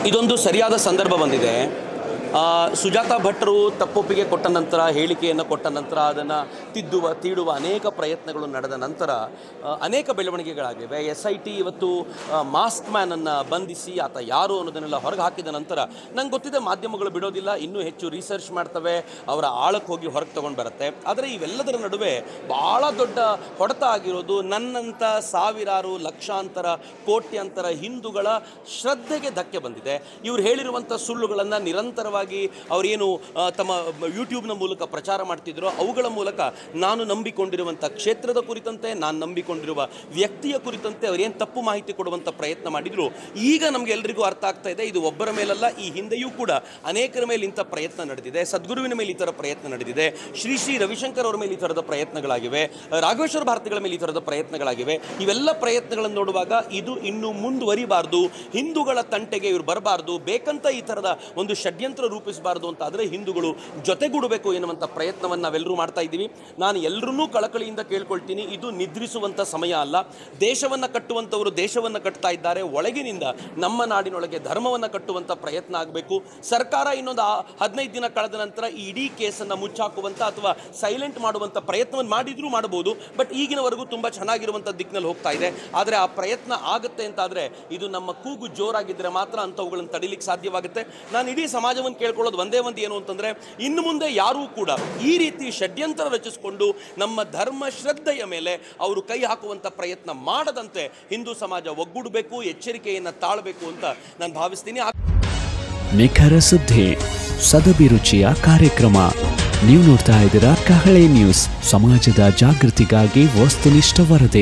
ಇದೊಂದು ಸರಿಯಾದ ಸಂದರ್ಭ ಬಂದಿದೆ. ಸುಜಾತಾ ಭಟ್ರು ತಪ್ಪೊಪ್ಪಿಗೆ ಕೊಟ್ಟ ನಂತರ, ಹೇಳಿಕೆಯನ್ನು ಕೊಟ್ಟ ನಂತರ, ಅದನ್ನು ತೀಡುವ ಅನೇಕ ಪ್ರಯತ್ನಗಳು ನಡೆದ ನಂತರ ಅನೇಕ ಬೆಳವಣಿಗೆಗಳಾಗಿವೆ. SIT ಇವತ್ತು ಮಾಸ್ಕ್ ಮ್ಯಾನನ್ನು ಬಂಧಿಸಿ ಆತ ಯಾರು ಅನ್ನೋದನ್ನೆಲ್ಲ ಹೊರಗೆ ಹಾಕಿದ ನಂತರ ನಂಗೆ ಗೊತ್ತಿದೆ ಮಾಧ್ಯಮಗಳು ಬಿಡೋದಿಲ್ಲ, ಇನ್ನೂ ಹೆಚ್ಚು ರಿಸರ್ಚ್ ಮಾಡ್ತವೆ, ಅವರ ಆಳಕ್ಕೆ ಹೋಗಿ ಹೊರಗೆ ತೊಗೊಂಡು ಬರುತ್ತೆ. ಆದರೆ ಇವೆಲ್ಲದರ ನಡುವೆ ಭಾಳ ದೊಡ್ಡ ಹೊಡೆತ ಆಗಿರೋದು ನನ್ನಂಥ ಸಾವಿರಾರು ಲಕ್ಷಾಂತರ ಕೋಟ್ಯಾಂತರ ಹಿಂದೂಗಳ ಶ್ರದ್ಧೆಗೆ ಧಕ್ಕೆ ಬಂದಿದೆ. ಇವರು ಹೇಳಿರುವಂಥ ಸುಳ್ಳುಗಳನ್ನು ನಿರಂತರವಾಗಿ ಅವರೇನು ತಮ್ಮ ಯೂಟ್ಯೂಬ್ನ ಮೂಲಕ ಪ್ರಚಾರ ಮಾಡ್ತಿದ್ರು, ಅವುಗಳ ಮೂಲಕ ನಾನು ನಂಬಿಕೊಂಡಿರುವಂಥ ಕ್ಷೇತ್ರದ ಕುರಿತಂತೆ, ನಾನು ನಂಬಿಕೊಂಡಿರುವ ವ್ಯಕ್ತಿಯ ಕುರಿತಂತೆ ಅವರೇನು ತಪ್ಪು ಮಾಹಿತಿ ಕೊಡುವಂಥ ಪ್ರಯತ್ನ ಮಾಡಿದ್ರು. ಈಗ ನಮಗೆಲ್ಲರಿಗೂ ಅರ್ಥ ಆಗ್ತಾ ಇದೆ, ಇದು ಒಬ್ಬರ ಮೇಲಲ್ಲ, ಈ ಹಿಂದೆಯೂ ಕೂಡ ಅನೇಕರ ಮೇಲೆ ಇಂಥ ಪ್ರಯತ್ನ ನಡೆದಿದೆ. ಸದ್ಗುರುವಿನ ಮೇಲೆ ಈ ಥರ ಪ್ರಯತ್ನ ನಡೆದಿದೆ, ಶ್ರೀ ರವಿಶಂಕರ್ ಅವರ ಮೇಲೆ ಈ ಥರದ ಪ್ರಯತ್ನಗಳಾಗಿವೆ, ರಾಘವೇಶ್ವರ ಭಾರತಿಗಳ ಮೇಲೆ ಈ ಥರದ ಪ್ರಯತ್ನಗಳಾಗಿವೆ. ಇವೆಲ್ಲ ಪ್ರಯತ್ನಗಳನ್ನು ನೋಡುವಾಗ ಇದು ಇನ್ನೂ ಮುಂದುವರಿಬಾರ್ದು, ಹಿಂದೂಗಳ ತಂಟೆಗೆ ಇವರು ಬರಬಾರ್ದು, ಬೇಕಂತ ಈ ಥರದ ಒಂದು ಷಡ್ಯಂತ್ರ ರೂಪಿಸಬಾರ್ದು ಅಂತ ಆದರೆ ಹಿಂದೂಗಳು ಜೊತೆಗೂಡಬೇಕು ಎನ್ನುವಂಥ ಪ್ರಯತ್ನವನ್ನು ನಾವೆಲ್ಲರೂ ಮಾಡ್ತಾ ಇದ್ದೀವಿ. ನಾನು ಎಲ್ಲರನ್ನೂ ಕಳಕಳಿಯಿಂದ ಕೇಳ್ಕೊಳ್ತೀನಿ, ಇದು ನಿದ್ರಿಸುವಂಥ ಸಮಯ ಅಲ್ಲ. ದೇಶವನ್ನು ಕಟ್ಟುವಂಥವರು ದೇಶವನ್ನು ಕಟ್ತಾ ಇದ್ದಾರೆ, ಒಳಗಿನಿಂದ ನಮ್ಮ ನಾಡಿನೊಳಗೆ ಧರ್ಮವನ್ನು ಕಟ್ಟುವಂಥ ಪ್ರಯತ್ನ ಆಗಬೇಕು. ಸರ್ಕಾರ ಇನ್ನೊಂದು 15 ದಿನ ಕಳೆದ ನಂತರ ಈ ಇಡೀ ಕೇಸನ್ನು ಮುಚ್ಚಾಕುವಂಥ ಅಥವಾ ಸೈಲೆಂಟ್ ಮಾಡುವಂಥ ಪ್ರಯತ್ನವನ್ನು ಮಾಡಿದ್ರೂ ಮಾಡಬಹುದು. ಬಟ್ ಈಗಿನವರೆಗೂ ತುಂಬ ಚೆನ್ನಾಗಿರುವಂಥ ದಿಕ್ಕಿನಲ್ಲಿ ಹೋಗ್ತಾ ಇದೆ. ಆದರೆ ಆ ಪ್ರಯತ್ನ ಆಗುತ್ತೆ ಅಂತಾದರೆ ಇದು ನಮ್ಮ ಕೂಗು ಜೋರಾಗಿದ್ದರೆ ಮಾತ್ರ ಅಂಥವುಗಳನ್ನು ತಡಿಲಿಕ್ಕೆ ಸಾಧ್ಯವಾಗುತ್ತೆ. ನಾನು ಇಡೀ ಸಮಾಜವನ್ನು ಕೇಳ್ಕೊಳ್ಳೋದು ಒಂದೇ ಒಂದು ಏನು ಅಂತಂದರೆ, ಇನ್ನು ಮುಂದೆ ಯಾರೂ ಕೂಡ ಈ ರೀತಿ ಷಡ್ಯಂತ್ರ ರಚಿಸಿಕೊಂಡು ನಮ್ಮ ಧರ್ಮ ಶ್ರದ್ಧೆಯ ಮೇಲೆ ಅವರು ಕೈ ಹಾಕುವಂಥ ಪ್ರಯತ್ನ ಮಾಡದಂತೆ ಹಿಂದೂ ಸಮಾಜ ಒಗ್ಗೂಡಬೇಕು, ಎಚ್ಚರಿಕೆಯನ್ನು ತಾಳಬೇಕು ಅಂತ ನಾನು ಭಾವಿಸ್ತೀನಿ. ನಿಖರ ಸುದ್ದಿ, ಸದಭಿರುಚಿಯ ಕಾರ್ಯಕ್ರಮ. ನೀವು ನೋಡ್ತಾ ಇದ್ದೀರಾ ಕಹಳೆ ನ್ಯೂಸ್, ಸಮಾಜದ ಜಾಗೃತಿಗಾಗಿ ವಸ್ತುನಿಷ್ಠ ವರದಿ.